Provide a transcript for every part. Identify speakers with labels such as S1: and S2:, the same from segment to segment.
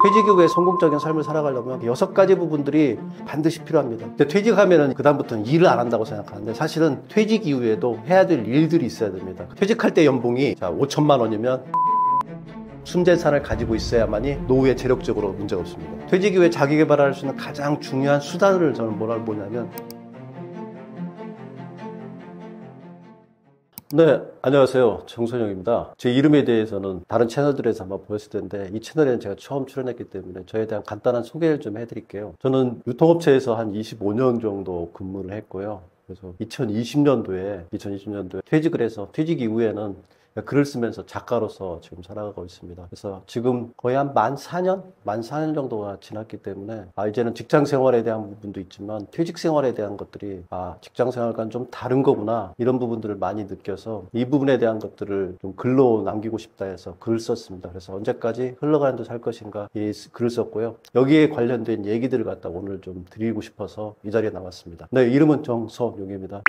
S1: 퇴직 이후에 성공적인 삶을 살아가려면 6가지 부분들이 반드시 필요합니다. 근데 퇴직하면은 그다음부터는 일을 안 한다고 생각하는데 사실은 퇴직 이후에도 해야 될 일들이 있어야 됩니다. 퇴직할 때 연봉이 5천만 원이면 순재산을 가지고 있어야만이 노후에 재력적으로 문제가 없습니다. 퇴직 이후에 자기 개발할 수 있는 가장 중요한 수단을 저는 뭐라고 보냐면 네, 안녕하세요. 정선영입니다. 제 이름에 대해서는 다른 채널들에서 아마 보였을 텐데 이 채널에는 제가 처음 출연했기 때문에 저에 대한 간단한 소개를 좀 해드릴게요. 저는 유통업체에서 한 25년 정도 근무를 했고요. 그래서 2020년도에 퇴직을 해서 퇴직 이후에는 글을 쓰면서 작가로서 지금 살아가고 있습니다. 그래서 지금 거의 한 만 4년 정도가 지났기 때문에 이제는 직장 생활에 대한 부분도 있지만 퇴직 생활에 대한 것들이 직장 생활과는 좀 다른 거구나 이런 부분들을 많이 느껴서 이 부분에 대한 것들을 좀 글로 남기고 싶다 해서 글을 썼습니다. 그래서 언제까지 흘러가는 듯 할 것인가 이 글을 썼고요. 여기에 관련된 얘기들을 갖다 오늘 좀 드리고 싶어서 이 자리에 나왔습니다. 네, 이름은 정선용입니다.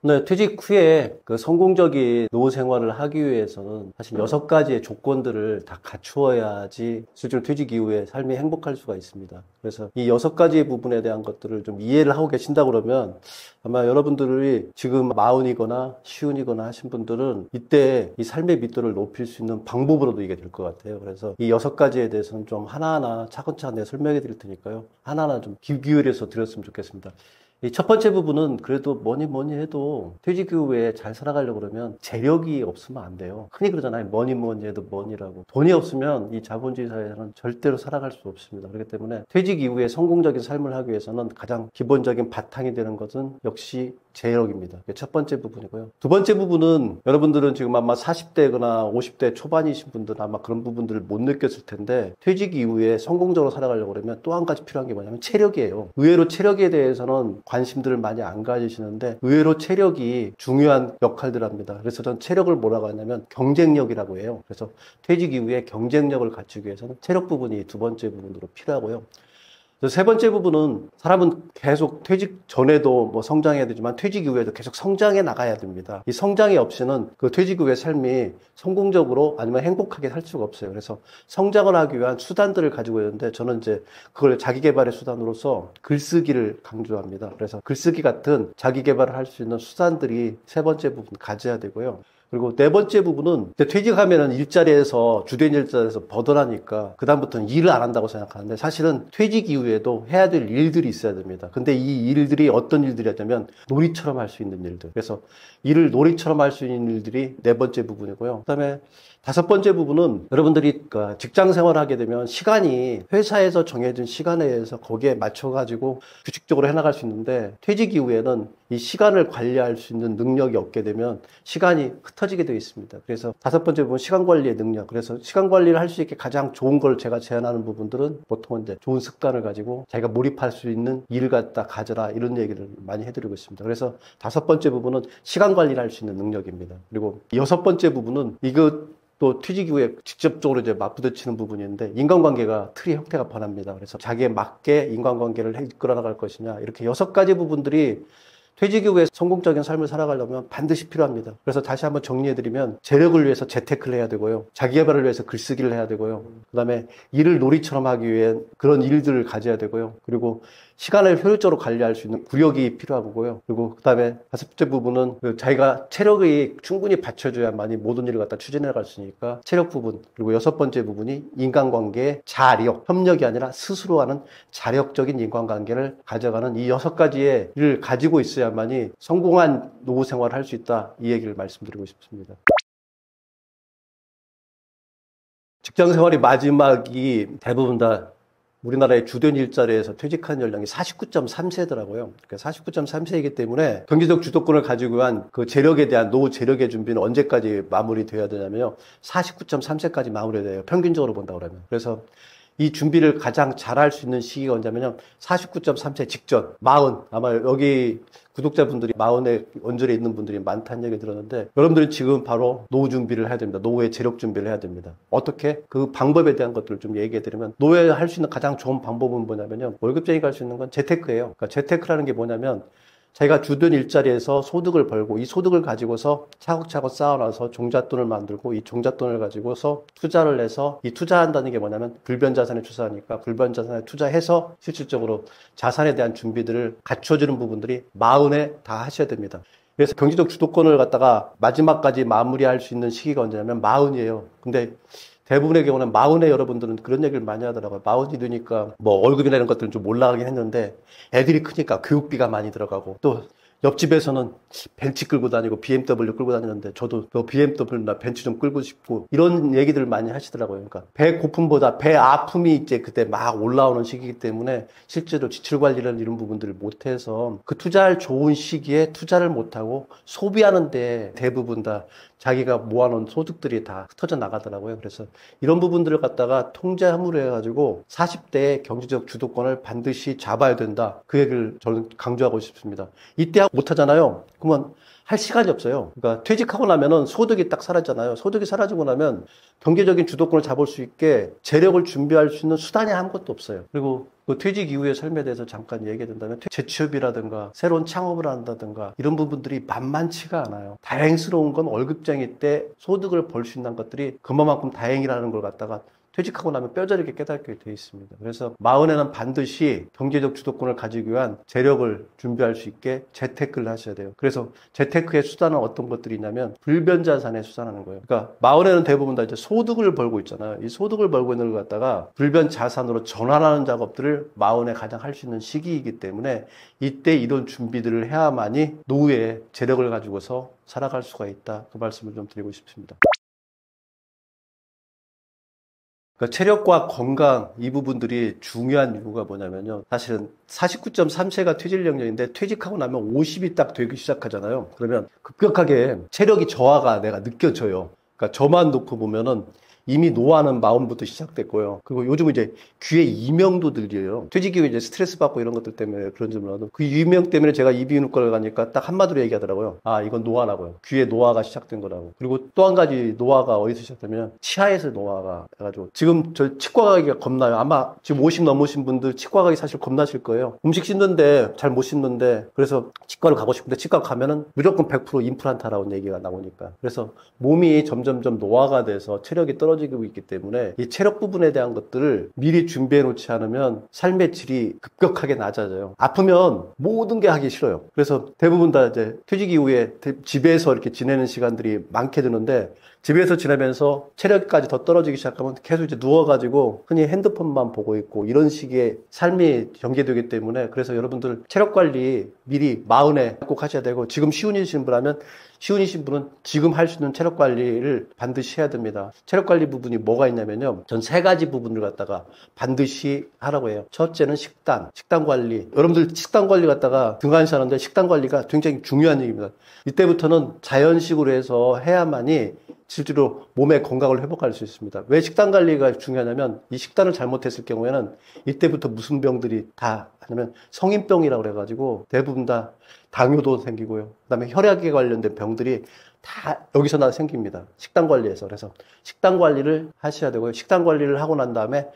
S1: 네, 퇴직 후에 그 성공적인 노후 생활을 하기 위해서는 사실 6가지의 조건들을 다 갖추어야지 실제로 퇴직 이후에 삶이 행복할 수가 있습니다. 그래서 이 6가지의 부분에 대한 것들을 좀 이해를 하고 계신다 그러면 아마 여러분들이 지금 40이거나 50이거나 하신 분들은 이때 이 삶의密도를 높일 수 있는 방법으로도 이게 될 것 같아요. 그래서 이 6가지에 대해서는 좀 하나하나 차근차근 내가 설명해 드릴 테니까요. 하나하나 좀 귀 기울여서 드렸으면 좋겠습니다. 이 첫 번째 부분은 그래도 뭐니 해도 퇴직 이후에 잘 살아가려고 그러면 재력이 없으면 안 돼요. 흔히 그러잖아요. 뭐니 해도 뭐니라고. 돈이 없으면 이 자본주의 사회에서는 절대로 살아갈 수 없습니다. 그렇기 때문에 퇴직 이후에 성공적인 삶을 하기 위해서는 가장 기본적인 바탕이 되는 것은 역시 재력입니다. 그게 첫 번째 부분이고요. 두 번째 부분은 여러분들은 지금 아마 40대거나 50대 초반이신 분들은 아마 그런 부분들을 못 느꼈을 텐데 퇴직 이후에 성공적으로 살아가려고 그러면 또 한 가지 필요한 게 뭐냐면 체력이에요. 의외로 체력에 대해서는 관심들을 많이 안 가지시는데 의외로 체력이 중요한 역할들을 합니다. 그래서 전 체력을 뭐라고 하냐면 경쟁력이라고 해요. 그래서 퇴직 이후에 경쟁력을 갖추기 위해서는 체력 부분이 두 번째 부분으로 필요하고요. 세 번째 부분은 사람은 계속 퇴직 전에도 뭐 성장해야 되지만 퇴직 이후에도 계속 성장해 나가야 됩니다. 이 성장이 없이는 그 퇴직 이후의 삶이 성공적으로 아니면 행복하게 살 수가 없어요. 그래서 성장을 하기 위한 수단들을 가지고 있는데 저는 이제 그걸 자기 개발의 수단으로서 글쓰기를 강조합니다. 그래서 글쓰기 같은 자기 개발을 할 수 있는 수단들이 세 번째 부분 가져야 되고요. 그리고 네 번째 부분은 퇴직하면은 일자리에서 주된 일자리에서 벗어나니까 그다음부터는 일을 안 한다고 생각하는데 사실은 퇴직 이후에도 해야 될 일들이 있어야 됩니다. 근데 이 일들이 어떤 일들이냐면 놀이처럼 할 수 있는 일들. 그래서 일을 놀이처럼 할 수 있는 일들이 네 번째 부분이고요. 그다음에 다섯 번째 부분은 여러분들이 직장 생활을 하게 되면 시간이 회사에서 정해진 시간에 의해서 거기에 맞춰가지고 규칙적으로 해나갈 수 있는데 퇴직 이후에는 이 시간을 관리할 수 있는 능력이 없게 되면 시간이 흩어지게 되어 있습니다. 그래서 다섯 번째 부분 시간 관리의 능력. 그래서 시간 관리를 할 수 있게 가장 좋은 걸 제가 제안하는 부분들은 보통은 이제 좋은 습관을 가지고 자기가 몰입할 수 있는 일을 갖다 가져라 이런 얘기를 많이 해드리고 있습니다. 그래서 다섯 번째 부분은 시간 관리를 할 수 있는 능력입니다. 그리고 여섯 번째 부분은 또 퇴직 이후에 직접적으로 이제 맞부딪히는 부분인데 인간관계가 틀의 형태가 변합니다. 그래서 자기에 맞게 인간관계를 이끌어 나갈 것이냐 이렇게 6가지 부분들이 퇴직 이후에 성공적인 삶을 살아가려면 반드시 필요합니다. 그래서 다시 한번 정리해드리면 재력을 위해서 재테크를 해야 되고요. 자기개발을 위해서 글쓰기를 해야 되고요. 그 다음에 일을 놀이처럼 하기 위해 그런 일들을 가져야 되고요. 그리고 시간을 효율적으로 관리할 수 있는 구력이 필요하고요. 그리고 그 다음에 다섯 번째 부분은 자기가 체력이 충분히 받쳐줘야만이 모든 일을 갖다 추진해 갈 수 있으니까 체력 부분. 그리고 여섯 번째 부분이 인간관계의 자력, 협력이 아니라 스스로 하는 자력적인 인간관계를 가져가는 이 6가지의 일을 가지고 있어야만이 성공한 노후 생활을 할 수 있다. 이 얘기를 말씀드리고 싶습니다. 직장 생활이 마지막이 대부분 다 우리나라의 주된 일자리에서 퇴직한 연령이 49.3세더라고요. 그러니까 49.3세이기 때문에 경제적 주도권을 가지고 한 그 재력에 대한 노후 재력의 준비는 언제까지 마무리되어야 되냐면요. 49.3세까지 마무리돼요. 평균적으로 본다 그러면. 그래서 이 준비를 가장 잘할 수 있는 시기가 언제냐면요. 49.3세 직전, 40. 아마 여기 구독자분들이 40에 언저리에 있는 분들이 많다는 얘기 들었는데 여러분들은 지금 바로 노후 준비를 해야 됩니다. 노후의 재력 준비를 해야 됩니다. 어떻게? 그 방법에 대한 것들을 좀 얘기해 드리면 노후에 할 수 있는 가장 좋은 방법은 뭐냐면요. 월급쟁이가 할 수 있는 건 재테크예요. 그러니까 재테크라는 게 뭐냐면 자기가 주던 일자리에서 소득을 벌고 이 소득을 가지고서 차곡차곡 쌓아놔서 종잣돈을 만들고 이 종잣돈을 가지고서 투자를 해서 이 투자한다는 게 뭐냐면 불변자산에 투자하니까 불변자산에 투자해서 실질적으로 자산에 대한 준비들을 갖춰주는 부분들이 40에 다 하셔야 됩니다. 그래서 경제적 주도권을 갖다가 마지막까지 마무리할 수 있는 시기가 언제냐면 40이에요. 근데 대부분의 경우는 40에 여러분들은 그런 얘기를 많이 하더라고요. 40이 되니까 뭐 월급이나 이런 것들은 좀 올라가긴 했는데 애들이 크니까 교육비가 많이 들어가고 또 옆집에서는 벤츠 끌고 다니고 BMW 끌고 다니는데 저도 그 BMW나 벤츠 좀 끌고 싶고 이런 얘기들을 많이 하시더라고요. 그러니까 배 고픔보다 배 아픔이 이제 그때 막 올라오는 시기이기 때문에 실제로 지출 관리를 이런 부분들을 못해서 그 투자할 좋은 시기에 투자를 못하고 소비하는데 대부분 다 자기가 모아놓은 소득들이 다 흩어져 나가더라고요. 그래서 이런 부분들을 갖다가 통제함으로 해가지고 40대의 경제적 주도권을 반드시 잡아야 된다. 그 얘기를 저는 강조하고 싶습니다. 이때 못하잖아요. 그러면 할 시간이 없어요. 그러니까 퇴직하고 나면은 소득이 딱 사라지잖아요. 소득이 사라지고 나면 경제적인 주도권을 잡을 수 있게 재력을 준비할 수 있는 수단이 아무것도 없어요. 그리고 그 퇴직 이후의 삶에 대해서 잠깐 얘기해 준다면 재취업이라든가 새로운 창업을 한다든가 이런 부분들이 만만치가 않아요. 다행스러운 건 월급쟁이 때 소득을 벌 수 있는 것들이 그만큼 다행이라는 걸 갖다가 퇴직하고 나면 뼈저리게 깨닫게 돼 있습니다. 그래서 40에는 반드시 경제적 주도권을 가지기 위한 재력을 준비할 수 있게 재테크를 하셔야 돼요. 그래서 재테크의 수단은 어떤 것들이 있냐면 불변자산에 수단하는 거예요. 그러니까 40에는 대부분 다 이제 소득을 벌고 있잖아요. 이 소득을 벌고 있는 걸 갖다가 불변자산으로 전환하는 작업들을 40에 가장 할 수 있는 시기이기 때문에 이때 이런 준비들을 해야만이 노후에 재력을 가지고서 살아갈 수가 있다. 그 말씀을 좀 드리고 싶습니다. 그러니까 체력과 건강 이 부분들이 중요한 이유가 뭐냐면요. 사실은 49.3세가 퇴직 연령인데 퇴직하고 나면 50이 딱 되기 시작하잖아요. 그러면 급격하게 체력이 저하가 내가 느껴져요. 그러니까 저만 놓고 보면은 이미 노화는 마음부터 시작됐고요. 그리고 요즘은 이제 귀에 이명도 들려요. 퇴직 이후에 이제 스트레스 받고 이런 것들 때문에 그런 줄 몰라도 그 이명 때문에 제가 이비인후과를 가니까 딱 한마디로 얘기하더라고요. 아, 이건 노화라고요. 귀에 노화가 시작된 거라고. 그리고 또 한 가지 노화가 어디서 시작되면 치아에서 노화가 해가지고 지금 저 치과 가기가 겁나요. 아마 지금 50 넘으신 분들 치과 가기 사실 겁나실 거예요. 음식 씹는데 잘 못 씹는데 그래서 치과를 가고 싶은데 치과 가면은 무조건 100% 임플란트 하라고 얘기가 나오니까. 그래서 몸이 점점점 노화가 돼서 체력이 떨어지고 있기 때문에 이 체력 부분에 대한 것들을 미리 준비해 놓지 않으면 삶의 질이 급격하게 낮아져요. 아프면 모든 게 하기 싫어요. 그래서 대부분 다 이제 퇴직 이후에 집에서 이렇게 지내는 시간들이 많게 드는데 집에서 지내면서 체력까지 더 떨어지기 시작하면 계속 이제 누워가지고 흔히 핸드폰만 보고 있고 이런 식의 삶이 전개되기 때문에 그래서 여러분들 체력 관리 미리 40에 꼭 하셔야 되고 지금 시운이신 분이라면 시운이신 분은 지금 할 수 있는 체력 관리를 반드시 해야 됩니다. 체력 관리 부분이 뭐가 있냐면요. 전 3가지 부분을 갖다가 반드시 하라고 해요. 첫째는 식단 관리. 여러분들 식단 관리 갖다가 등한시하는데 식단 관리가 굉장히 중요한 얘기입니다. 이때부터는 자연식으로 해서 해야만이 실제로 몸의 건강을 회복할 수 있습니다. 왜 식단 관리가 중요하냐면 이 식단을 잘못했을 경우에는 이때부터 무슨 병들이 다 하냐면 성인병이라고 그래가지고 대부분 다 당뇨도 생기고요. 그다음에 혈액에 관련된 병들이 다 여기서 나 생깁니다. 식단 관리에서. 그래서 식단 관리를 하셔야 되고요. 식단 관리를 하고 난 다음에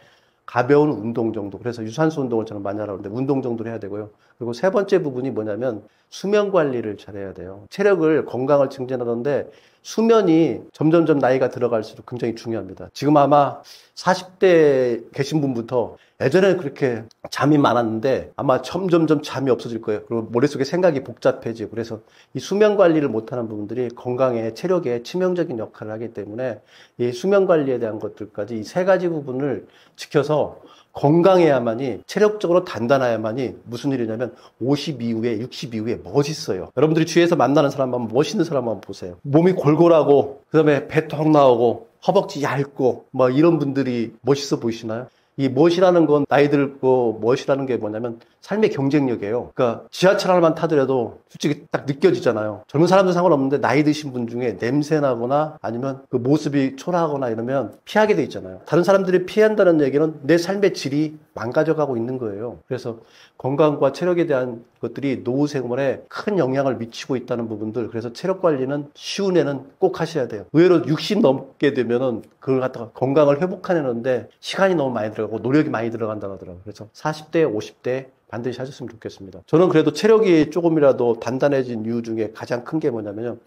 S1: 가벼운 운동 정도. 그래서 유산소 운동을 저는 많이 하라고 하는데 운동 정도를 해야 되고요. 그리고 3번째 부분이 뭐냐면 수면 관리를 잘해야 돼요. 체력을 건강을 증진하는데 수면이 점점점 나이가 들어갈수록 굉장히 중요합니다. 지금 아마 40대 계신 분부터 예전에 그렇게 잠이 많았는데 아마 점점점 잠이 없어질 거예요. 그리고 머릿속에 생각이 복잡해지고 그래서 이 수면 관리를 못하는 부분들이 건강에 체력에 치명적인 역할을 하기 때문에 이 수면 관리에 대한 것들까지 이 3가지 부분을 지켜서 건강해야만이 체력적으로 단단해야만이 무슨 일이냐면 50 이후에 60 이후에 멋있어요. 여러분들이 주위에서 만나는 사람 한번 멋있는 사람 한번 보세요. 몸이 골골하고 그다음에 배 턱 나오고 허벅지 얇고 뭐 이런 분들이 멋있어 보이시나요? 이 멋이라는 건 나이 들고 멋이라는 게 뭐냐면 삶의 경쟁력이에요. 그러니까 지하철 하나만 타더라도 솔직히 딱 느껴지잖아요. 젊은 사람들 상관없는데 나이 드신 분 중에 냄새 나거나 아니면 그 모습이 초라하거나 이러면 피하게 돼 있잖아요. 다른 사람들이 피한다는 얘기는 내 삶의 질이 망가져가고 있는 거예요. 그래서 건강과 체력에 대한 것들이 노후 생활에 큰 영향을 미치고 있다는 부분들. 그래서 체력 관리는 시운에는 꼭 하셔야 돼요. 의외로 60 넘게 되면은 그걸 갖다가 건강을 회복하려는데 시간이 너무 많이 들어가고 노력이 많이 들어간다고 하더라고요. 그래서 40대, 50대 반드시 하셨으면 좋겠습니다. 저는 그래도 체력이 조금이라도 단단해진 이유 중에 가장 큰 게 뭐냐면요.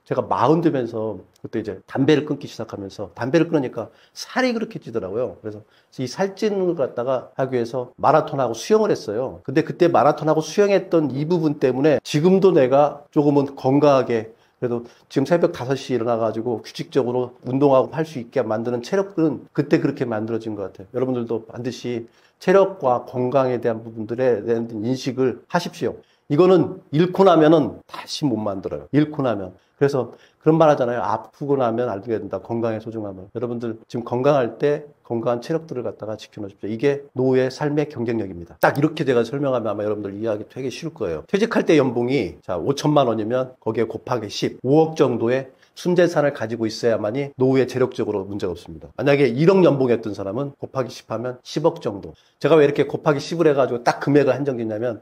S1: 제가 40 되면서 그때 이제 담배를 끊기 시작하면서 담배를 끊으니까 살이 그렇게 찌더라고요. 그래서 이 살찌는 걸 갖다가 하기 위해서 마라톤하고 수영을 했어요. 근데 그때 마라톤하고 수영했던 이 부분 때문에 지금도 내가 조금은 건강하게 그래도 지금 새벽 5시에 일어나가지고 규칙적으로 운동하고 할 수 있게 만드는 체력들은 그때 그렇게 만들어진 것 같아요. 여러분들도 반드시 체력과 건강에 대한 부분들에 대한 인식을 하십시오. 이거는 잃고 나면은 다시 못 만들어요. 잃고 나면. 그래서 그런 말 하잖아요. 아프고 나면 알게 된다. 건강의 소중함을. 여러분들 지금 건강할 때 건강한 체력들을 갖다가 지켜놓으십시오. 이게 노후의 삶의 경쟁력입니다. 딱 이렇게 제가 설명하면 아마 여러분들 이해하기 되게 쉬울 거예요. 퇴직할 때 연봉이 자 5천만 원이면 거기에 곱하기 10, 5억 정도의 순재산을 가지고 있어야만이 노후에 재력적으로 문제가 없습니다. 만약에 1억 연봉이었던 사람은 곱하기 10 하면 10억 정도. 제가 왜 이렇게 곱하기 10을 해가지고 딱 금액을 한정짓냐면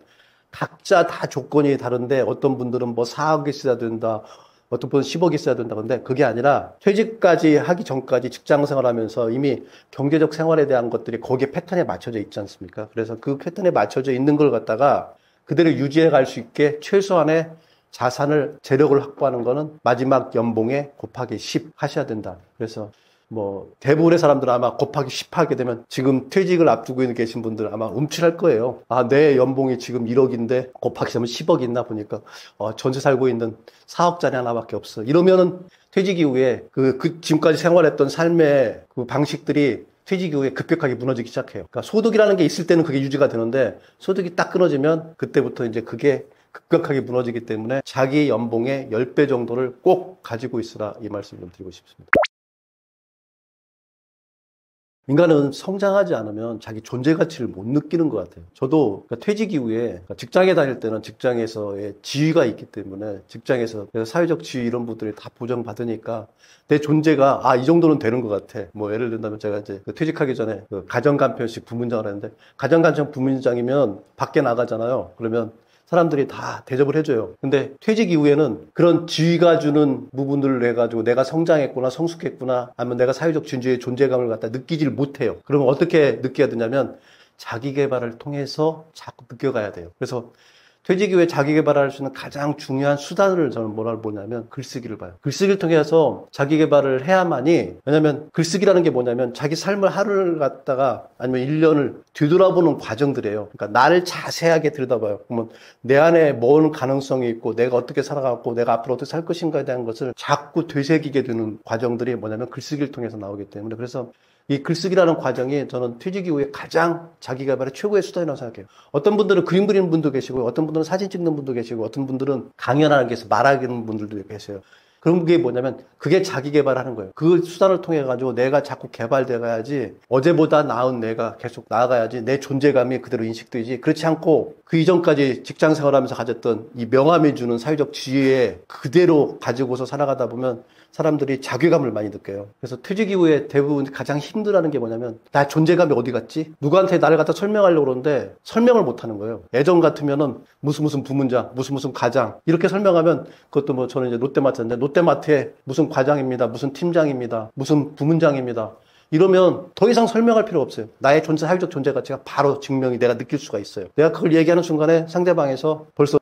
S1: 각자 다 조건이 다른데 어떤 분들은 뭐 4억이 있어야 된다. 어떤 분은 10억이 있어야 된다. 근데 그게 아니라 퇴직까지 하기 전까지 직장 생활하면서 이미 경제적 생활에 대한 것들이 거기에 패턴에 맞춰져 있지 않습니까? 그래서 그 패턴에 맞춰져 있는 걸 갖다가 그대로 유지해 갈 수 있게 최소한의 자산을, 재력을 확보하는 거는 마지막 연봉에 곱하기 10 하셔야 된다. 그래서 뭐 대부분의 사람들은 아마 곱하기 10 하게 되면 지금 퇴직을 앞두고 계신 분들 아마 움찔할 거예요. 아, 내 연봉이 지금 1억인데 곱하기 10은 10억 있나 보니까 전세 살고 있는 4억짜리 하나밖에 없어. 이러면은 퇴직 이후에 그 지금까지 생활했던 삶의 그 방식들이 퇴직 이후에 급격하게 무너지기 시작해요. 그러니까 소득이라는 게 있을 때는 그게 유지가 되는데 소득이 딱 끊어지면 그때부터 이제 그게 급격하게 무너지기 때문에 자기 연봉의 10배 정도를 꼭 가지고 있으라 이 말씀 좀 드리고 싶습니다. 인간은 성장하지 않으면 자기 존재 가치를 못 느끼는 것 같아요. 저도 퇴직 이후에 직장에 다닐 때는 직장에서의 지위가 있기 때문에 직장에서 사회적 지위 이런 부분들이 다 보장받으니까 내 존재가 이 정도는 되는 것 같아. 뭐 예를 든다면 제가 이제 퇴직하기 전에 가정간편식 부문장을 했는데 가정간편 부문장이면 밖에 나가잖아요. 그러면 사람들이 다 대접을 해줘요. 근데 퇴직 이후에는 그런 지위가 주는 부분들을 해가지고 내가 성장했구나, 성숙했구나, 아니면 내가 사회적 진주의 존재감을 갖다 느끼질 못해요. 그러면 어떻게 느껴야 되냐면 자기 개발을 통해서 자꾸 느껴가야 돼요. 그래서 퇴직 이후에 자기 개발할 수 있는 가장 중요한 수단을 저는 뭐라고 보냐면 글쓰기를 봐요. 글쓰기를 통해서 자기 개발을 해야만이, 왜냐면 글쓰기라는 게 뭐냐면 자기 삶을 하루를 갖다가 아니면 1년을 뒤돌아보는 과정들이에요. 그러니까 나를 자세하게 들여다봐요. 그러면 내 안에 뭔 가능성이 있고 내가 어떻게 살아갔고 내가 앞으로 어떻게 살 것인가에 대한 것을 자꾸 되새기게 되는 과정들이 뭐냐면 글쓰기를 통해서 나오기 때문에, 그래서 이 글쓰기라는 과정이 저는 퇴직 이후에 가장 자기 개발의 최고의 수단이라고 생각해요. 어떤 분들은 그림 그리는 분도 계시고, 어떤 분들은 사진 찍는 분도 계시고, 어떤 분들은 강연하는 게 있어서 말하는 분들도 계세요. 그런 게 뭐냐면 그게 자기 개발하는 거예요. 그 수단을 통해 가지고 내가 자꾸 개발돼 가야지, 어제보다 나은 내가 계속 나아가야지 내 존재감이 그대로 인식되지, 그렇지 않고 그 이전까지 직장 생활하면서 가졌던 이 명함이 주는 사회적 지위에 그대로 가지고서 살아가다 보면 사람들이 자괴감을 많이 느껴요. 그래서 퇴직 이후에 대부분 가장 힘들어하는 게 뭐냐면 나 존재감이 어디 갔지? 누구한테 나를 갖다 설명하려고 그러는데 설명을 못 하는 거예요. 예전 같으면은 무슨 부문장, 무슨 과장 이렇게 설명하면, 그것도 뭐 저는 이제 롯데마트인데 롯데마트에 무슨 과장입니다, 무슨 팀장입니다, 무슨 부문장입니다, 이러면 더 이상 설명할 필요 없어요. 나의 사회적 존재 가치가 바로 증명이 내가 느낄 수가 있어요. 내가 그걸 얘기하는 순간에 상대방에서 벌써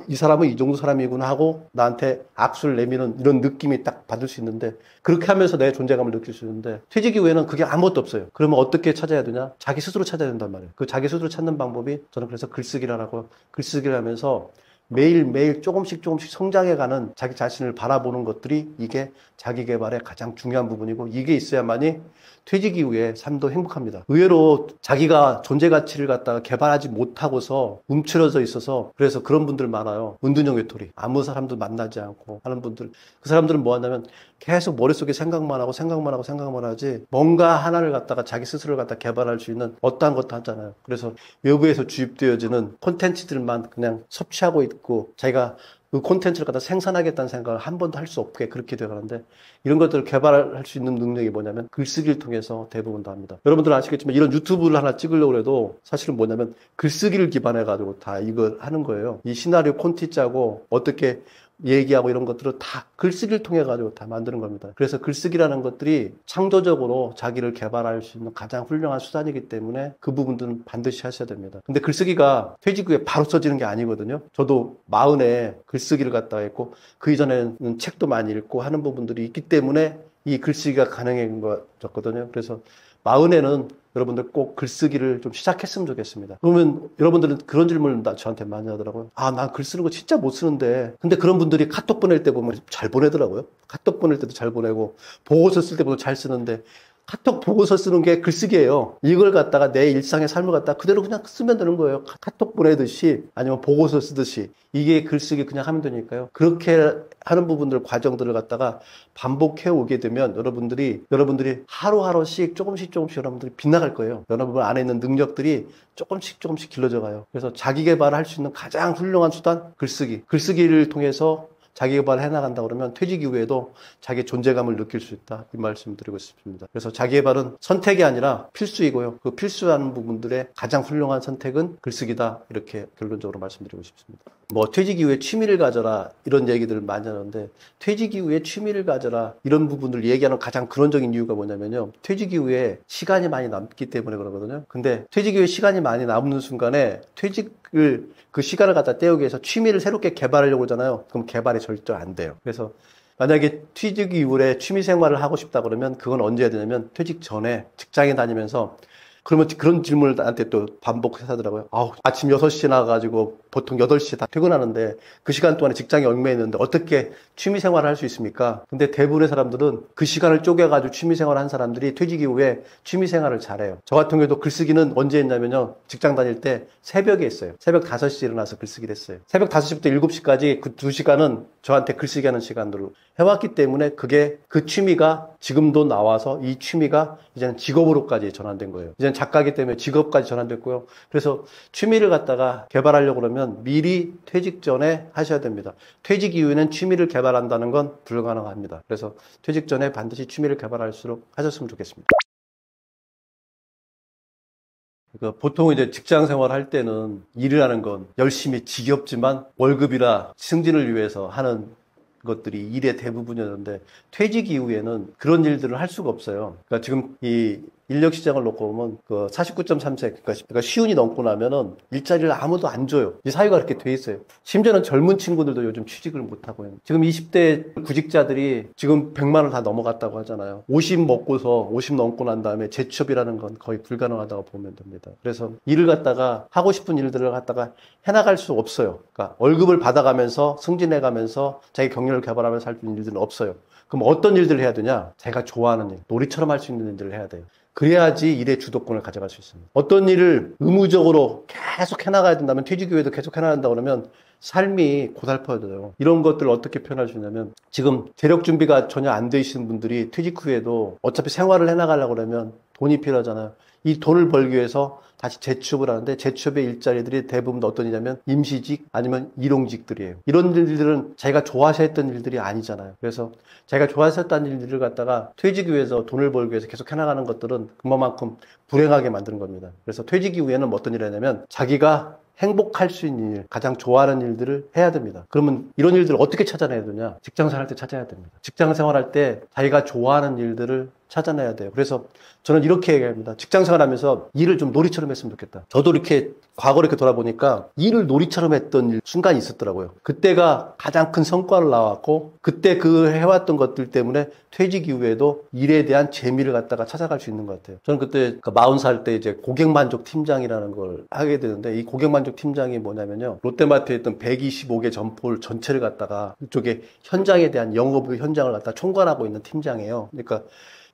S1: 이 사람은 이 정도 사람이구나 하고 나한테 악수를 내미는 이런 느낌이 딱 받을 수 있는데, 그렇게 하면서 내 존재감을 느낄 수 있는데 퇴직 이후에는 그게 아무것도 없어요. 그러면 어떻게 찾아야 되냐? 자기 스스로 찾아야 된단 말이에요. 그 자기 스스로 찾는 방법이 저는 그래서 글쓰기라고, 글쓰기를 하면서 매일매일 조금씩 성장해가는 자기 자신을 바라보는 것들이 이게 자기 개발의 가장 중요한 부분이고, 이게 있어야만이 퇴직 이후에 삶도 행복합니다. 의외로 자기가 존재 가치를 갖다가 개발하지 못하고서 움츠러져 있어서, 그래서 그런 분들 많아요. 은둔형 외톨이, 아무 사람도 만나지 않고 하는 분들. 그 사람들은 뭐 하냐면 계속 머릿속에 생각만 하고 하지 뭔가 하나를 갖다가 자기 스스로를 갖다 개발할 수 있는 어떠한 것도 하잖아요. 그래서 외부에서 주입되어지는 콘텐츠들만 그냥 섭취하고 있고 자기가 그 콘텐츠를 갖다 생산하겠다는 생각을 한 번도 할 수 없게 그렇게 되어가는데, 이런 것들을 개발할 수 있는 능력이 뭐냐면 글쓰기를 통해서 대부분 다 합니다. 여러분들은 아시겠지만 이런 유튜브를 하나 찍으려고 해도 사실은 뭐냐면 글쓰기를 기반해가지고 다 이걸 하는 거예요. 이 시나리오 콘티 짜고 어떻게 얘기하고 이런 것들을 다 글쓰기를 통해 가지고 다 만드는 겁니다. 그래서 글쓰기라는 것들이 창조적으로 자기를 개발할 수 있는 가장 훌륭한 수단이기 때문에 그 부분들은 반드시 하셔야 됩니다. 근데 글쓰기가 퇴직 후에 바로 써지는 게 아니거든요. 저도 40에 글쓰기를 갖다가 했고 그 이전에는 책도 많이 읽고 하는 부분들이 있기 때문에 이 글쓰기가 가능해졌거든요. 그래서 40에는 여러분들 꼭 글쓰기를 좀 시작했으면 좋겠습니다. 그러면 여러분들은 그런 질문을 저한테 많이 하더라고요. 아, 난 글 쓰는 거 진짜 못 쓰는데. 근데 그런 분들이 카톡 보낼 때 보면 잘 보내더라고요. 카톡 보낼 때도 잘 보내고, 보고서 쓸 때 보면 잘 쓰는데, 카톡 보고서 쓰는 게 글쓰기예요. 이걸 갖다가 내 일상의 삶을 갖다가 그대로 그냥 쓰면 되는 거예요. 카톡 보내듯이 아니면 보고서 쓰듯이. 이게 글쓰기 그냥 하면 되니까요. 그렇게 하는 부분들, 과정들을 갖다가 반복해 오게 되면 여러분들이 하루하루씩 조금씩 여러분들이 빗나갈 거예요. 여러분 안에 있는 능력들이 조금씩 길러져 가요. 그래서 자기 개발을 할 수 있는 가장 훌륭한 수단, 글쓰기. 글쓰기를 통해서 자기 개발을 해나간다 그러면 퇴직 이후에도 자기 존재감을 느낄 수 있다. 이 말씀 드리고 싶습니다. 그래서 자기 개발은 선택이 아니라 필수이고요. 그 필수한 부분들의 가장 훌륭한 선택은 글쓰기다. 이렇게 결론적으로 말씀드리고 싶습니다. 뭐 퇴직 이후에 취미를 가져라 이런 얘기들을 많이 하는데, 퇴직 이후에 취미를 가져라 이런 부분을 얘기하는 가장 근원적인 이유가 뭐냐면요. 퇴직 이후에 시간이 많이 남기 때문에 그러거든요. 근데 퇴직 이후에 시간이 많이 남는 순간에 그 시간을 갖다 때우기 위해서 취미를 새롭게 개발하려고 하잖아요. 그럼 개발이 절대 안 돼요. 그래서 만약에 퇴직 이후에 취미 생활을 하고 싶다 그러면 그건 언제 해야 되냐면 퇴직 전에 직장에 다니면서, 그러면 그런 질문을 나한테 또 반복해서 하더라고요. 아침 6시에 나가가지고 보통 8시에 다 퇴근하는데 그 시간 동안에 직장에 얽매여 있는데 어떻게 취미 생활을 할 수 있습니까? 근데 대부분의 사람들은 그 시간을 쪼개가지고 취미 생활을 한 사람들이 퇴직 이후에 취미 생활을 잘해요. 저 같은 경우도 글쓰기는 언제 했냐면요. 직장 다닐 때 새벽에 했어요. 새벽 5시에 일어나서 글쓰기를 했어요. 새벽 5시부터 7시까지 그 2시간은 저한테 글쓰기 하는 시간들로 해왔기 때문에 그 취미가 지금도 나와서 이 취미가 이제는 직업으로까지 전환된 거예요. 이제는 작가이기 때문에 직업까지 전환됐고요. 그래서 취미를 갖다가 개발하려고 그러면 미리 퇴직 전에 하셔야 됩니다. 퇴직 이후에는 취미를 개발한다는 건 불가능합니다. 그래서 퇴직 전에 반드시 취미를 개발할수록 하셨으면 좋겠습니다. 그러니까 보통 이제 직장 생활 할 때는 일이라는 건 열심히 지겹지만 월급이라 승진을 위해서 하는 것들이 일의 대부분이었는데, 퇴직 이후에는 그런 일들을 할 수가 없어요. 그러니까 지금 이 인력 시장을 놓고 보면 그 49.3세, 그러니까 시운이 넘고 나면은 일자리를 아무도 안 줘요. 이 사회가 그렇게 돼 있어요. 심지어는 젊은 친구들도 요즘 취직을 못 하고 있는. 지금 20대 구직자들이 지금 100만 원 다 넘어갔다고 하잖아요. 50 먹고서 50 넘고 난 다음에 재취업이라는 건 거의 불가능하다고 보면 됩니다. 그래서 일을 갖다가 하고 싶은 일들을 갖다가 해나갈 수 없어요. 그러니까 월급을 받아가면서 승진해가면서 자기 경력을 개발하면서 할 수 있는 일들은 없어요. 그럼 어떤 일들을 해야 되냐? 자기가 좋아하는 일, 놀이처럼 할 수 있는 일들을 해야 돼요. 그래야지 일의 주도권을 가져갈 수 있습니다. 어떤 일을 의무적으로 계속 해나가야 된다면, 퇴직 이후에도 계속 해나가야 된다 그러면 삶이 고달퍼져요. 이런 것들을 어떻게 표현할 수 있냐면, 지금 재력 준비가 전혀 안 되시는 분들이 퇴직 후에도 어차피 생활을 해나가려고 그러면 돈이 필요하잖아요. 이 돈을 벌기 위해서 다시 재취업을 하는데, 재취업의 일자리들이 대부분 어떤 일이냐면 임시직 아니면 일용직들이에요. 이런 일들은 자기가 좋아서 했던 일들이 아니잖아요. 그래서 자기가 좋아서 했던 일들을 갖다가 퇴직 위해서 돈을 벌기 위해서 계속 해나가는 것들은 그만큼 불행하게 만드는 겁니다. 그래서 퇴직 이후에는 어떤 일을 하냐면 자기가 행복할 수 있는 일, 가장 좋아하는 일들을 해야 됩니다. 그러면 이런 일들을 어떻게 찾아내야 되냐? 직장 생활할 때 찾아야 됩니다. 직장 생활할 때 자기가 좋아하는 일들을 찾아내야 돼요. 그래서 저는 이렇게 얘기합니다. 직장 생활하면서 일을 좀 놀이처럼 했으면 좋겠다. 저도 이렇게 과거로 이렇게 돌아보니까 일을 놀이처럼 했던 순간이 있었더라고요. 그때가 가장 큰 성과를 나왔고, 그때 그 해왔던 것들 때문에 퇴직 이후에도 일에 대한 재미를 갖다가 찾아갈 수 있는 것 같아요. 저는 그때 40살 때 이제 고객만족 팀장이라는 걸 하게 되는데, 이 고객만족 팀장이 뭐냐면요. 롯데마트에 있던 125개 점포를 전체를 갖다가 이쪽에 현장에 대한 영업 현장을 갖다 총괄하고 있는 팀장이에요. 그러니까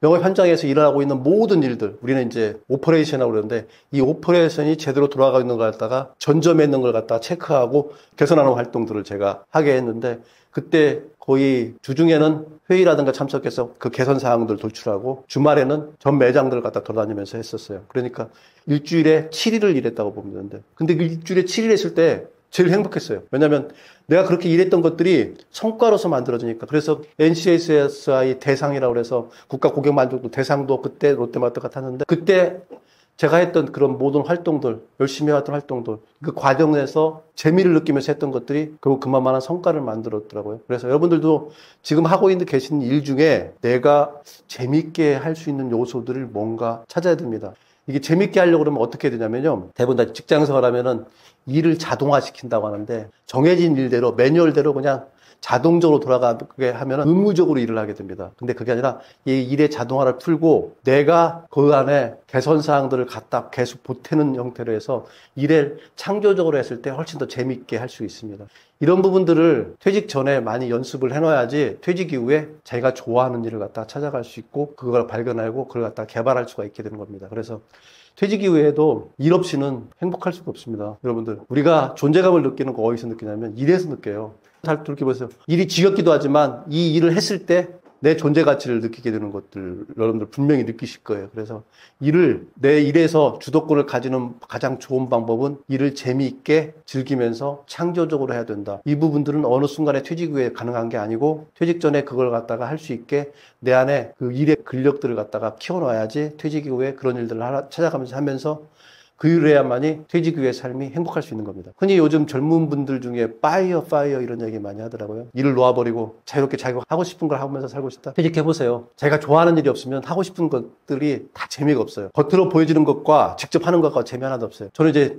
S1: 영업 현장에서 일하고 있는 모든 일들, 우리는 이제 오퍼레이션이라고 그러는데, 이 오퍼레이션이 제대로 돌아가고 있는 걸 갖다가 전점에 있는 걸 갖다가 체크하고 개선하는 활동들을 제가 하게 했는데, 그때 거의 주중에는 회의라든가 참석해서 그 개선 사항들을 도출하고, 주말에는 전 매장들을 갖다 돌아다니면서 했었어요. 그러니까 일주일에 7일을 일했다고 보면 되는데, 근데 그 일주일에 7일 했을 때 제일 행복했어요. 왜냐하면 내가 그렇게 일했던 것들이 성과로서 만들어지니까. 그래서 NCSI 대상이라고 해서 국가 고객 만족도 대상도 그때 롯데마트가 탔는데, 그때 제가 했던 그런 모든 활동들, 열심히 해왔던 활동들, 그 과정에서 재미를 느끼면서 했던 것들이 결국 그만한 성과를 만들었더라고요. 그래서 여러분들도 지금 하고 있는 계신 일 중에 내가 재밌게 할 수 있는 요소들을 뭔가 찾아야 됩니다. 이게 재밌게 하려고 그러면 어떻게 되냐면요. 대부분 다 직장 생활하면은 일을 자동화시킨다고 하는데, 정해진 일대로, 매뉴얼대로 그냥 자동적으로 돌아가게 하면 의무적으로 일을 하게 됩니다. 근데 그게 아니라 이 일의 자동화를 풀고 내가 그 안에 개선사항들을 갖다 계속 보태는 형태로 해서 일을 창조적으로 했을 때 훨씬 더 재밌게 할 수 있습니다. 이런 부분들을 퇴직 전에 많이 연습을 해놔야지 퇴직 이후에 자기가 좋아하는 일을 갖다가 찾아갈 수 있고 그걸 발견하고 그걸 갖다가 개발할 수가 있게 되는 겁니다. 그래서 퇴직 이후에도 일 없이는 행복할 수가 없습니다. 여러분들, 우리가 존재감을 느끼는 거 어디서 느끼냐면 일에서 느껴요. 잘 돌이켜보세요. 일이 지겹기도 하지만 이 일을 했을 때 내 존재 가치를 느끼게 되는 것들 여러분들 분명히 느끼실 거예요. 그래서 내 일에서 주도권을 가지는 가장 좋은 방법은 일을 재미있게 즐기면서 창조적으로 해야 된다. 이 부분들은 어느 순간에 퇴직 후에 가능한 게 아니고 퇴직 전에 그걸 갖다가 할 수 있게 내 안에 그 일의 근력들을 갖다가 키워놔야지 퇴직 이후에 그런 일들을 찾아가면서 하면서 그 일을 해야만이 퇴직 후의 삶이 행복할 수 있는 겁니다. 흔히 요즘 젊은 분들 중에 파이어 이런 얘기 많이 하더라고요. 일을 놓아버리고 자유롭게 자기가 하고 싶은 걸 하면서 살고 싶다. 퇴직해보세요. 자기가 좋아하는 일이 없으면 하고 싶은 것들이 다 재미가 없어요. 겉으로 보여지는 것과 직접 하는 것과 재미 하나도 없어요. 저는 이제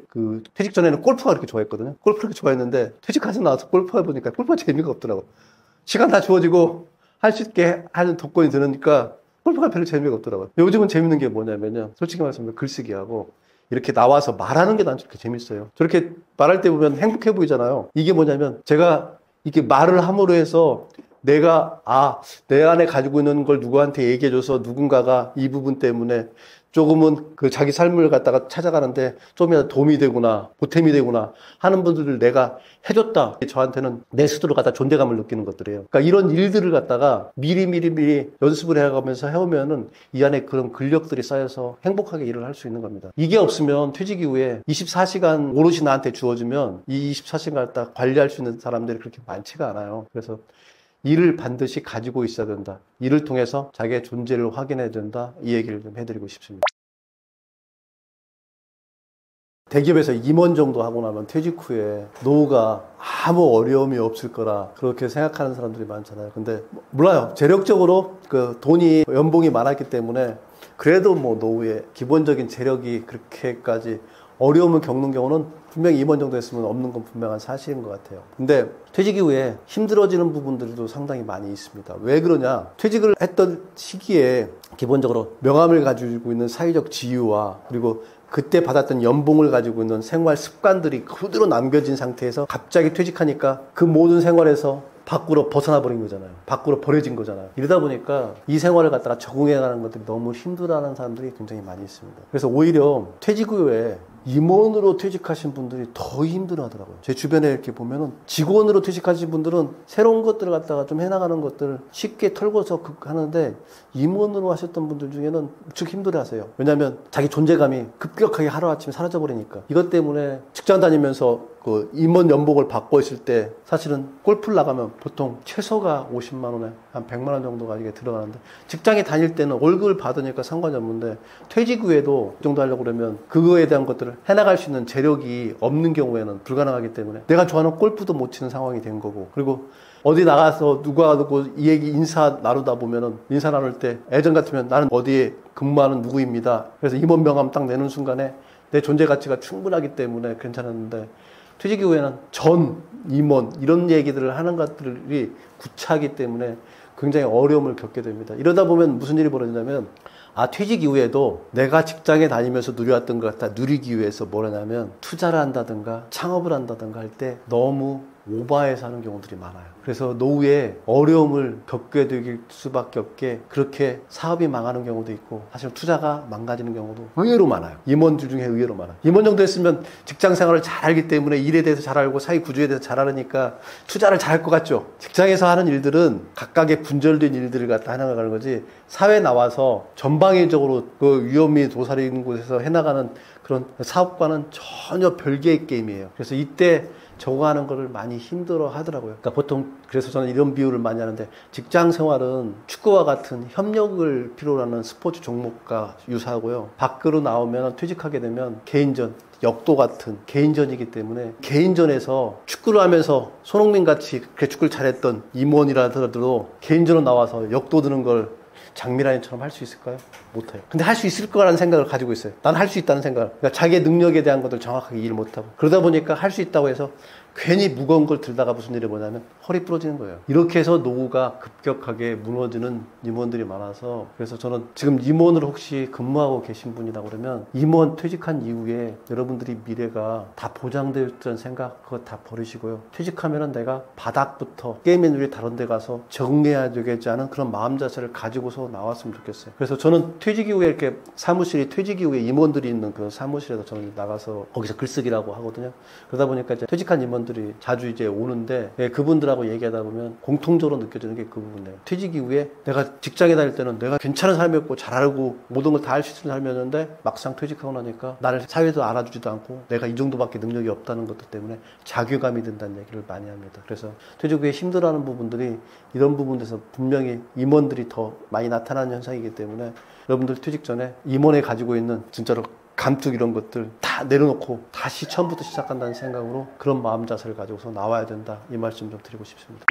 S1: 퇴직 전에는 골프가 그렇게 좋아했거든요. 골프 그렇게 좋아했는데 퇴직하고 나와서 골프 해보니까 골프가 재미가 없더라고요. 시간 다 주어지고 할 수 있게 하는 조건이 드니까 골프가 별로 재미가 없더라고요. 요즘은 재밌는 게 뭐냐면요. 솔직히 말하면 글쓰기하고 이렇게 나와서 말하는 게 난 저렇게 재밌어요. 저렇게 말할 때 보면 행복해 보이잖아요. 이게 뭐냐면 제가 이렇게 말을 함으로 해서 내가 내 안에 가지고 있는 걸 누구한테 얘기해줘서 누군가가 이 부분 때문에 조금은 그 자기 삶을 갖다가 찾아가는데 좀이라도 도움이 되구나, 보탬이 되구나 하는 분들을 내가 해줬다. 저한테는 내 스스로 갖다 존재감을 느끼는 것들이에요. 그러니까 이런 일들을 갖다가 미리 연습을 해가면서 해오면은 이 안에 그런 근력들이 쌓여서 행복하게 일을 할 수 있는 겁니다. 이게 없으면 퇴직 이후에 24시간 오롯이 나한테 주어지면 이 24시간 갖다 관리할 수 있는 사람들이 그렇게 많지가 않아요. 그래서 일을 반드시 가지고 있어야 된다. 일을 통해서 자기의 존재를 확인해야 된다. 이 얘기를 좀 해드리고 싶습니다. 대기업에서 임원 정도 하고 나면 퇴직 후에 노후가 아무 어려움이 없을 거라 그렇게 생각하는 사람들이 많잖아요. 근데 몰라요. 재력적으로 돈이 연봉이 많았기 때문에 그래도 노후에 기본적인 재력이 그렇게까지 어려움을 겪는 경우는 분명히 임원 정도 했으면 없는 건 분명한 사실인 것 같아요. 근데 퇴직 이후에 힘들어지는 부분들도 상당히 많이 있습니다. 왜 그러냐? 퇴직을 했던 시기에 기본적으로 명함을 가지고 있는 사회적 지위와 그리고 그때 받았던 연봉을 가지고 있는 생활 습관들이 그대로 남겨진 상태에서 갑자기 퇴직하니까 그 모든 생활에서 밖으로 벗어나 버린 거잖아요. 밖으로 버려진 거잖아요. 이러다 보니까 이 생활을 갖다가 적응해가는 것들이 너무 힘들어하는 사람들이 굉장히 많이 있습니다. 그래서 오히려 퇴직 후에 임원으로 퇴직하신 분들이 더 힘들어하더라고요. 제 주변에 이렇게 보면은 직원으로 퇴직하신 분들은 새로운 것들을 갖다가 좀 해나가는 것들을 쉽게 털고서 하는데 임원으로 하셨던 분들 중에는 무척 힘들어하세요. 왜냐하면 자기 존재감이 급격하게 하루아침에 사라져버리니까. 이것 때문에 직장 다니면서 그 임원 연봉을 받고 있을 때 사실은 골프를 나가면 보통 최소가 50만 원에 한 100만 원 정도가 이게 들어가는데 직장에 다닐 때는 월급을 받으니까 상관이 없는데 퇴직 후에도 그 정도 하려고 그러면 그거에 대한 것들을 해나갈 수 있는 재력이 없는 경우에는 불가능하기 때문에 내가 좋아하는 골프도 못 치는 상황이 된 거고 그리고 어디 나가서 누가 이 얘기 인사 나누다 보면은 인사 나눌 때 예전 같으면 나는 어디에 근무하는 누구입니다. 그래서 임원 명함 딱 내는 순간에 내 존재 가치가 충분하기 때문에 괜찮았는데 퇴직 이후에는 전, 임원 이런 얘기들을 하는 것들이 구차하기 때문에 굉장히 어려움을 겪게 됩니다. 이러다 보면 무슨 일이 벌어지냐면 퇴직 이후에도 내가 직장에 다니면서 누려왔던 것 같아 누리기 위해서 뭘 하냐면 투자를 한다든가 창업을 한다든가 할 때 너무 오버해서 하는 경우들이 많아요. 그래서 노후에 어려움을 겪게 될 수밖에 없게 그렇게 사업이 망하는 경우도 있고 사실 투자가 망가지는 경우도 의외로 많아요. 임원들 중에 의외로 많아요. 임원 정도 했으면 직장 생활을 잘 알기 때문에 일에 대해서 잘 알고 사회 구조에 대해서 잘 알으니까 투자를 잘 할 것 같죠. 직장에서 하는 일들은 각각의 분절된 일들을 갖다 해나가는 거지 사회에 나와서 전방위적으로 그 위험이 도사리는 곳에서 해나가는 그런 사업과는 전혀 별개의 게임이에요. 그래서 이때 적응하는 거를 많이 힘들어 하더라고요. 그러니까 보통 그래서 저는 이런 비유를 많이 하는데 직장 생활은 축구와 같은 협력을 필요로 하는 스포츠 종목과 유사하고요. 밖으로 나오면 퇴직하게 되면 개인전, 역도 같은 개인전이기 때문에 개인전에서 축구를 하면서 손흥민 같이 그렇게 축구를 잘했던 임원이라 하더라도 개인전으로 나와서 역도 드는 걸 장미라인처럼 할 수 있을까요? 못해요. 근데 할 수 있을 거라는 생각을 가지고 있어요. 난 할 수 있다는 생각을. 그러니까 자기의 능력에 대한 것들 정확하게 이해를 못하고. 그러다 보니까 할 수 있다고 해서 괜히 무거운 걸 들다가 무슨 일이 뭐냐면 허리 부러지는 거예요. 이렇게 해서 노후가 급격하게 무너지는 임원들이 많아서 그래서 저는 지금 임원으로 혹시 근무하고 계신 분이다 그러면 임원 퇴직한 이후에 여러분들이 미래가 다 보장되어 있다는 생각 그거 다 버리시고요. 퇴직하면은 내가 바닥부터 게임의 누리 다른 데 가서 적응해야 되겠지 않은 그런 마음 자세를 가지고서 나왔으면 좋겠어요. 그래서 저는 퇴직 이후에 이렇게 사무실이 퇴직 이후에 임원들이 있는 그 사무실에서 저는 나가서 거기서 글쓰기라고 하거든요. 그러다 보니까 이제 퇴직한 임원들이 자주 이제 오는데 그분들하고 얘기하다 보면 공통적으로 느껴지는 게 그 부분이에요. 퇴직 이후에 내가 직장에 다닐 때는 내가 괜찮은 삶이었고 잘 알고 모든 걸 다 할 수 있는 삶이었는데 막상 퇴직하고 나니까 나를 사회에서 알아주지도 않고 내가 이 정도밖에 능력이 없다는 것들 때문에 자괴감이 든다는 얘기를 많이 합니다. 그래서 퇴직 후에 힘들어하는 부분들이 이런 부분에서 분명히 임원들이 더 많이 나타나는 현상이기 때문에 여러분들 퇴직 전에 임원에 가지고 있는 진짜로 감투 이런 것들 다 내려놓고 다시 처음부터 시작한다는 생각으로 그런 마음 자세를 가지고서 나와야 된다. 이 말씀 좀 드리고 싶습니다.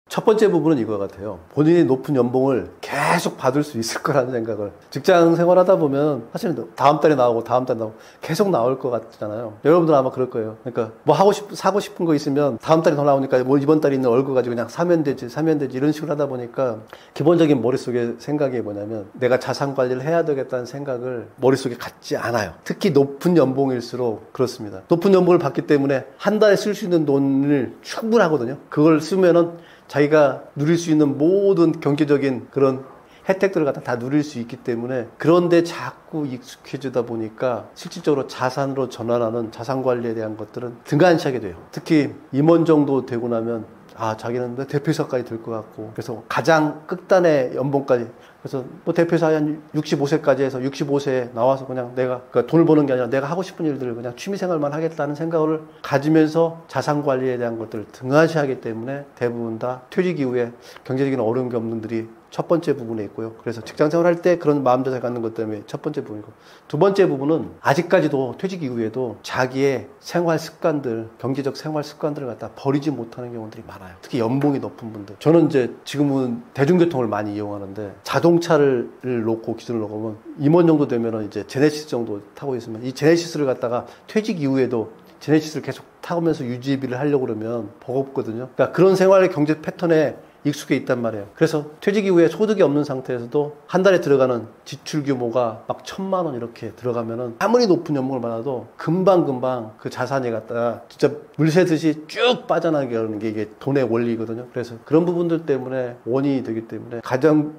S1: 첫 번째 부분은 이거 같아요. 본인이 높은 연봉을 계속 받을 수 있을 거라는 생각을. 직장 생활하다 보면 사실은 다음 달에 나오고 다음 달에 나오고 계속 나올 것 같잖아요. 여러분들 아마 그럴 거예요. 그러니까 뭐 사고 싶은 거 있으면 다음 달에 더 나오니까 뭐 이번 달에 있는 얼굴 가지고 그냥 사면 되지 이런 식으로 하다 보니까 기본적인 머릿속에 생각이 뭐냐면 내가 자산 관리를 해야 되겠다는 생각을 머릿속에 갖지 않아요. 특히 높은 연봉일수록 그렇습니다. 높은 연봉을 받기 때문에 한 달에 쓸 수 있는 돈을 충분하거든요. 그걸 쓰면은 자기가 누릴 수 있는 모든 경제적인 그런 혜택들을 갖다 다 누릴 수 있기 때문에 그런데 자꾸 익숙해지다 보니까 실질적으로 자산으로 전환하는 자산 관리에 대한 것들은 등한시하게 돼요. 특히 임원 정도 되고 나면 자기는 대표이사까지 될 것 같고 그래서 가장 끝단의 연봉까지 그래서 뭐 대표이사 한 65세까지 해서 65세에 나와서 그냥 내가 그러니까 돈을 버는 게 아니라 내가 하고 싶은 일들을 그냥 취미생활만 하겠다는 생각을 가지면서 자산 관리에 대한 것들을 등한시하기 때문에 대부분 다 퇴직 이후에 경제적인 어려운 경험들이 첫 번째 부분에 있고요. 그래서 직장 생활할 때 그런 마음 자세 갖는 것 때문에 첫 번째 부분이고 두 번째 부분은 아직까지도 퇴직 이후에도 자기의 생활 습관들, 경제적 생활 습관들을 갖다 버리지 못하는 경우들이 많아요. 특히 연봉이 높은 분들. 저는 이제 지금은 대중교통을 많이 이용하는데 자동차를 놓고 기준을 놓으면 임원 정도 되면은 이제 제네시스 정도 타고 있으면 이 제네시스를 갖다가 퇴직 이후에도 제네시스를 계속 타면서 유지비를 하려고 그러면 버겁거든요. 그러니까 그런 생활의 경제 패턴에 익숙해 있단 말이에요. 그래서 퇴직 이후에 소득이 없는 상태에서도 한 달에 들어가는 지출 규모가 막 1,000만 원 이렇게 들어가면은 아무리 높은 연봉을 받아도 금방금방 그 자산이 갖다가 진짜 물 새듯이 쭉 빠져나가게 하는 게 이게 돈의 원리거든요. 그래서 그런 부분들 때문에 원인이 되기 때문에 가장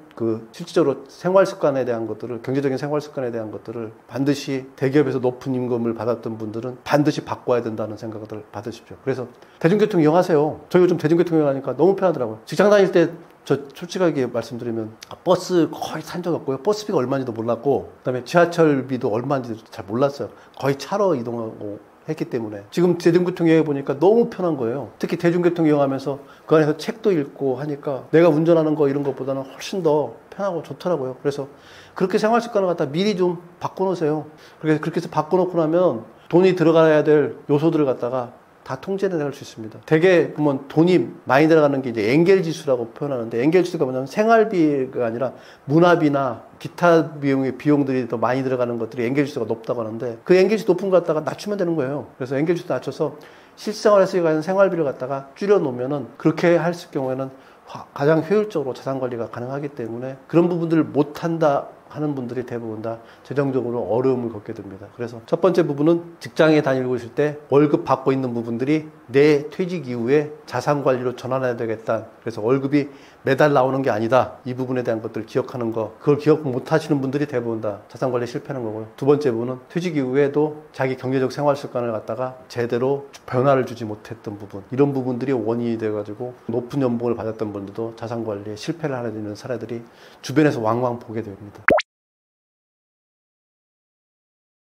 S1: 실질적으로 생활 습관에 대한 것들을, 경제적인 생활 습관에 대한 것들을 반드시 대기업에서 높은 임금을 받았던 분들은 반드시 바꿔야 된다는 생각을 받으십시오. 그래서 대중교통 이용하세요. 저 요즘 대중교통 이용하니까 너무 편하더라고요. 직장 다닐 때 저 솔직하게 말씀드리면 버스 거의 탄 적 없고요. 버스비가 얼마인지도 몰랐고 그다음에 지하철비도 얼마인지도 잘 몰랐어요. 거의 차로 이동하고 했기 때문에 지금 대중교통 이용해 보니까 너무 편한 거예요. 특히 대중교통 이용하면서 그 안에서 책도 읽고 하니까 내가 운전하는 거 이런 것보다는 훨씬 더 편하고 좋더라고요. 그래서 그렇게 생활 습관을 갖다 미리 좀 바꿔놓으세요. 그렇게 해서 바꿔놓고 나면 돈이 들어가야 될 요소들을 갖다가 다 통제를 할 수 있습니다. 대개 보면 돈이 많이 들어가는 게 이제 엔겔 지수라고 표현하는데 엔겔 지수가 뭐냐면 생활비가 아니라 문화비나 기타 비용들이 더 많이 들어가는 것들이 엔겔 지수가 높다고 하는데 그 엔겔 지수 높은 거 갖다가 낮추면 되는 거예요. 그래서 엔겔 지수 낮춰서 실생활에서 가는 생활비를 갖다가 줄여놓으면은 그렇게 할 경우에는 가장 효율적으로 자산 관리가 가능하기 때문에 그런 부분들을 못한다 하는 분들이 대부분 다 재정적으로 어려움을 겪게 됩니다. 그래서 첫 번째 부분은 직장에 다니고 있을 때 월급 받고 있는 부분들이 내 퇴직 이후에 자산 관리로 전환해야 되겠다. 그래서 월급이 매달 나오는 게 아니다. 이 부분에 대한 것들을 기억하는 거. 그걸 기억 못 하시는 분들이 대부분 다 자산 관리에 실패하는 거고요. 두 번째 부분은 퇴직 이후에도 자기 경제적 생활 습관을 갖다가 제대로 변화를 주지 못했던 부분. 이런 부분들이 원인이 돼가지고 높은 연봉을 받았던 분들도 자산 관리에 실패를 하는 사례들이 주변에서 왕왕 보게 됩니다.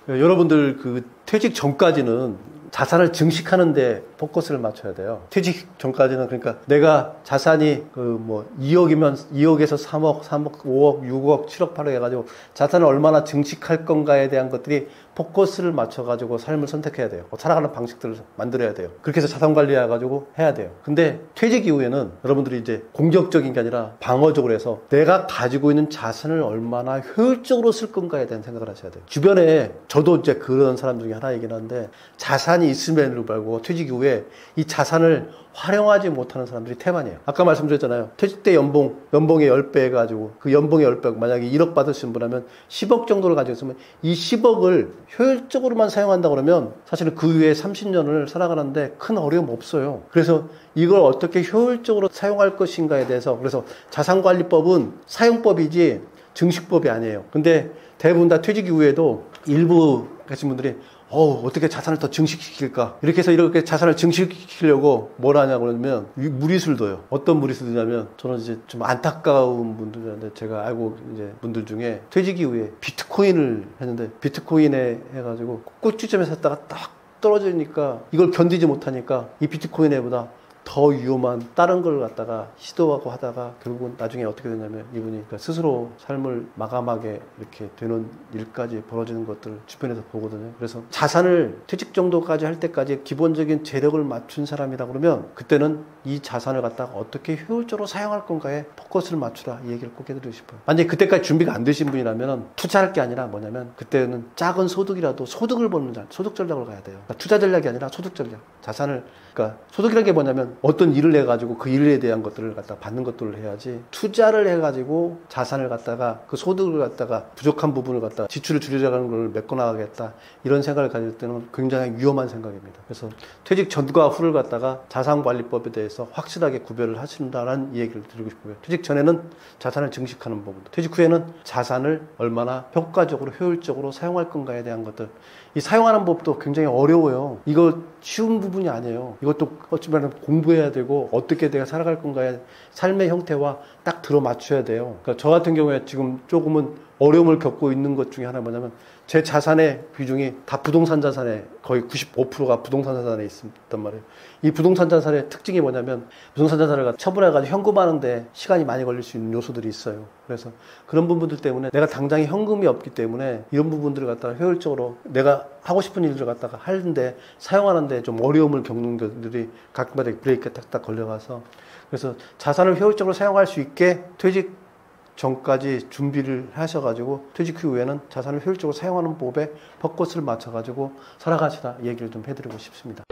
S1: 여러분들 그 퇴직 전까지는 자산을 증식하는데 포커스를 맞춰야 돼요. 퇴직 전까지는 그러니까 내가 자산이 그 뭐 2억이면 2억에서 3억, 3억, 5억, 6억, 7억, 8억 해가지고 자산을 얼마나 증식할 건가에 대한 것들이 포커스를 맞춰가지고 삶을 선택해야 돼요. 살아가는 방식들을 만들어야 돼요. 그렇게 해서 자산 관리해가지고 해야 돼요. 근데 퇴직 이후에는 여러분들이 이제 공격적인 게 아니라 방어적으로 해서 내가 가지고 있는 자산을 얼마나 효율적으로 쓸 건가에 대한 생각을 하셔야 돼요. 주변에 저도 이제 그런 사람 중에 하나이긴 한데 자산이 있음에도 불구하고 퇴직 이후에 이 자산을 활용하지 못하는 사람들이 태반이에요. 아까 말씀드렸잖아요. 퇴직 때 연봉의 10배 해가지고 그 연봉의 10배, 만약에 1억 받으신 분이라면 10억 정도를 가지고 있으면 이 10억을 효율적으로만 사용한다 그러면 사실은 그 후에 30년을 살아가는데 큰 어려움 없어요. 그래서 이걸 어떻게 효율적으로 사용할 것인가에 대해서 그래서 자산관리법은 사용법이지 증식법이 아니에요. 근데 대부분 다 퇴직 이후에도 일부 계신 분들이 어떻게 자산을 더 증식시킬까? 이렇게 해서 이렇게 자산을 증식시키려고 뭘 하냐고 그러면 무리수를 둬요. 어떤 무리수를 두냐면 저는 이제 좀 안타까운 분들인데 제가 알고 이제 분들 중에 퇴직 이후에 비트코인을 했는데 비트코인에 해가지고 꿀주점에 샀다가 딱 떨어지니까 이걸 견디지 못하니까 이 비트코인에보다 더 위험한 다른 걸 갖다가 시도하고 하다가 결국은 나중에 어떻게 되냐면 이분이 그러니까 스스로 삶을 마감하게 이렇게 되는 일까지 벌어지는 것들을 주변에서 보거든요. 그래서 자산을 퇴직 정도까지 할 때까지 기본적인 재력을 맞춘 사람이라 그러면 그때는 이 자산을 갖다가 어떻게 효율적으로 사용할 건가에 포커스를 맞추라 이 얘기를 꼭 해드리고 싶어요. 만약에 그때까지 준비가 안 되신 분이라면 투자할 게 아니라 뭐냐면 그때는 작은 소득이라도 소득을 버는 소득 전략을 가야 돼요. 그러니까 투자 전략이 아니라 소득 전략. 자산을 그러니까 소득이라는 게 뭐냐면 어떤 일을 해가지고 그 일에 대한 것들을 갖다 받는 것들을 해야지 투자를 해가지고 자산을 갖다가 그 소득을 갖다가 부족한 부분을 갖다가 지출을 줄여가는 걸 메꿔나가겠다 이런 생각을 가질 때는 굉장히 위험한 생각입니다. 그래서 퇴직 전과 후를 갖다가 자산관리법에 대해서 확실하게 구별을 하신다는 이 얘기를 드리고 싶고요. 퇴직 전에는 자산을 증식하는 부분도 퇴직 후에는 자산을 얼마나 효과적으로 효율적으로 사용할 건가에 대한 것들 이 사용하는 법도 굉장히 어려워요. 이거 쉬운 부분이 아니에요. 이것도 어찌보면 공부해야 되고 어떻게 내가 살아갈 건가에 삶의 형태와 딱 들어맞춰야 돼요. 그러니까 저 같은 경우에 지금 조금은 어려움을 겪고 있는 것 중에 하나 뭐냐면 제 자산의 비중이 다 부동산 자산에 거의 95%가 부동산 자산에 있단 말이에요. 이 부동산 자산의 특징이 뭐냐면 부동산 자산을 처분해가지고 현금화하는데 시간이 많이 걸릴 수 있는 요소들이 있어요. 그래서 그런 부분들 때문에 내가 당장에 현금이 없기 때문에 이런 부분들을 갖다가 효율적으로 내가 하고 싶은 일들을 갖다가 하는데 사용하는데 좀 어려움을 겪는 것들이 가끔가다 브레이크가 딱딱 걸려가서 그래서 자산을 효율적으로 사용할 수 있게 퇴직 전까지 준비를 하셔가지고 퇴직 후에는 자산을 효율적으로 사용하는 법에 포커스를 맞춰가지고 살아가시라 얘기를 좀 해드리고 싶습니다.